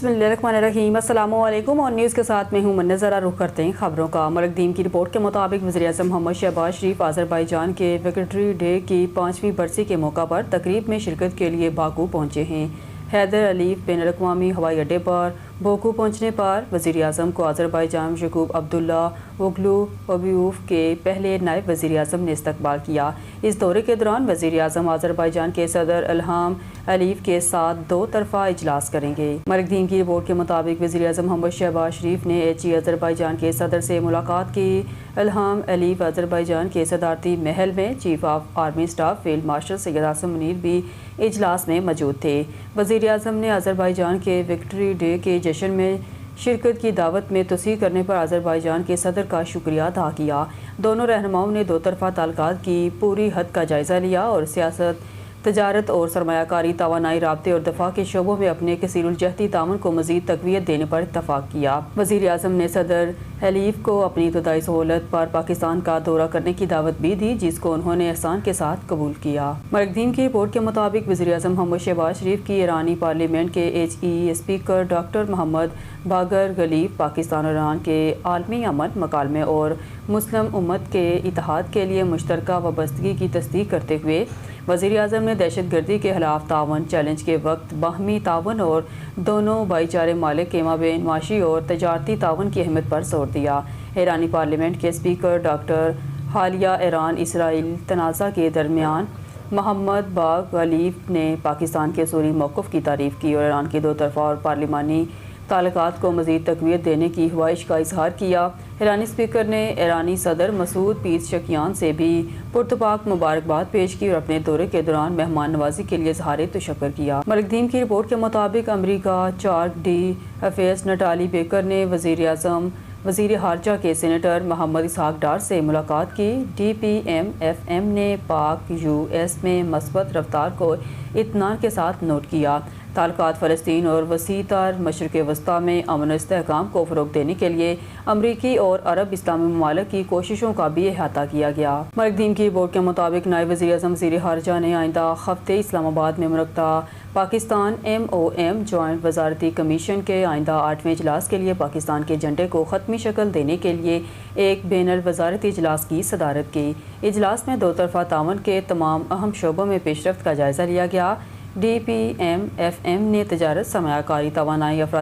बिस्मिल्लाहिर्रहमानिर्रहीम। अस्सलाम वालेकुम और न्यूज़ के साथ मैं हूं मुन्ना। ज़रा रुख करते हैं खबरों का। मलिक दीम की रिपोर्ट के मुताबिक वज़ीर-ए-आज़म मोहम्मद शहबाज शरीफ आज़रबाईजान के विक्ट्री डे की 5वीं बरसी के मौका पर तकरीब में शिरकत के लिए बाकू पहुंचे हैं। हैदर अलीफ बैनुल अक़वामी हवाई अड्डे पर बाकू पहुंचने पर वज़ीर-ए-आज़म को आज़रबाईजान यकूब अब्दुल्ला ओगलू ओबियूफ के पहले नायब वज़ीर-ए-आज़म ने इस्तकबाल किया। इस दौरे के दौरान वज़ीर-ए-आज़म आज़रबाईजान के सदर इल्हाम अलीफ के साथ दो तरफ़ा इजलास करेंगे। मलिक दीम की रिपोर्ट के मुताबिक वज़ीर-ए-आज़म मोहम्मद शहबाज शरीफ ने HE आज़रबाईजान के सदर से मुलाकात की। इल्हाम अलीफ आज़रबाईजान के सदारती महल में chief of army staff field marshal Syed Asim Munir भी इजलास में मौजूद थे। वज़ीर-ए-आज़म ने आज़रबाईजान के विक्ट्री डे के जश्न में शिरकत की दावत में तौसीक़ करने पर आज़रबाईजान के सदर का शुक्रिया अदा किया। दोनों रहनुमाओं ने दो तरफ़ा ताल्लुकात की पूरी हद का जायज़ा लिया और सियासत, तजारत और सरमायाकारी, तवानाई, राब्ते और दफ़ा के शोबों में अपने कसीरुलजहती ताउन को मज़ीद तक़वियत देने पर इत्तफ़ाक़ किया। वज़ीर-ए-आज़म ने सदर अलीफ को अपनी इब्तदाई सहूलत पर पाकिस्तान का दौरा करने की दावत भी दी, जिसको उन्होंने एहसान के साथ कबूल किया। मलिक दीम की रिपोर्ट के मुताबिक वज़ीर-ए-आज़म मोहम्मद शहबाज शरीफ की ईरानी पार्लियामेंट के HE स्पीकर डॉक्टर मोहम्मद बागर गलीफ पाकिस्तान और ईरान के आलमी अमन, मकालमे और मुस्लिम उम्मत के इत्तेहाद के लिए मुश्तरका वाबस्तगी की तस्दीक करते हुए वज़ीर-ए-आज़म ने दहशतगर्दी के खिलाफ तावन, चैलेंज के वक्त बाहमी तावन और दोनों भाईचारे मालिक के माबेन माशी और तजारती तावन की अहमियत पर जोर दिया। ईरानी पार्लियामेंट के स्पीकर डॉक्टर हालिया ईरान इसराइल तनाज़ा के दरमियान मोहम्मद बाग गलीफ ने पाकिस्तान के सूरी मौक़िफ़ की तारीफ़ की और ईरान के दो तरफ़ा और पार्लिमानी ताल्लुकात को मज़ीद तक़वियत देने की ख्वाहिश का इज़हार किया। ईरानी स्पीकर ने ईरानी सदर मसूद पेज़शकियान से भी पुरतपाक मुबारकबाद पेश की और अपने दौरे के दौरान मेहमान नवाजी के लिए इज़हार तशक्कुर किया। मलिक दीम की रिपोर्ट के मुताबिक अमरीका चार्ग डी अफेयर्स नटाली बेकर ने वज़ीर-ए-आज़म वज़ीर ख़ारजा के सेनेटर मोहम्मद इसहाक डार से मुलाकात की। DPM-FM ने पाक US में मस्बत रफ्तार को इत्मीनान के साथ नोट किया। ताल्लुकात फ़लस्तीन और वसीतर मशरिक़ वस्ता में अमन इस्तेहकाम को फ़रोग़ देने के लिए अमरीकी और अरब इस्लामी ममालिक की कोशिशों का भी अहाता किया गया। मलिक दीम की रिपोर्ट के मुताबिक नायब वज़ीर-ए-आज़म वज़ीर ख़ारजा ने आइंदा हफ्ते इस्लामाबाद में मुनक़्क़दा पाकिस्तान MOM जॉइंट वज़ारती कमीशन के आइंदा 8वें इजलास के लिए पाकिस्तान के झंडे को ख़त्मी शक्ल देने के लिए एक बैनुल वज़ारती इजलास की सदारत की। इजलास में दो तरफ़ा ताउन के तमाम अहम शोबों में पेशरफ्त का जायज़ा लिया गया। DPM-FM ने तजारत, सरमायाकारी, तवानाई,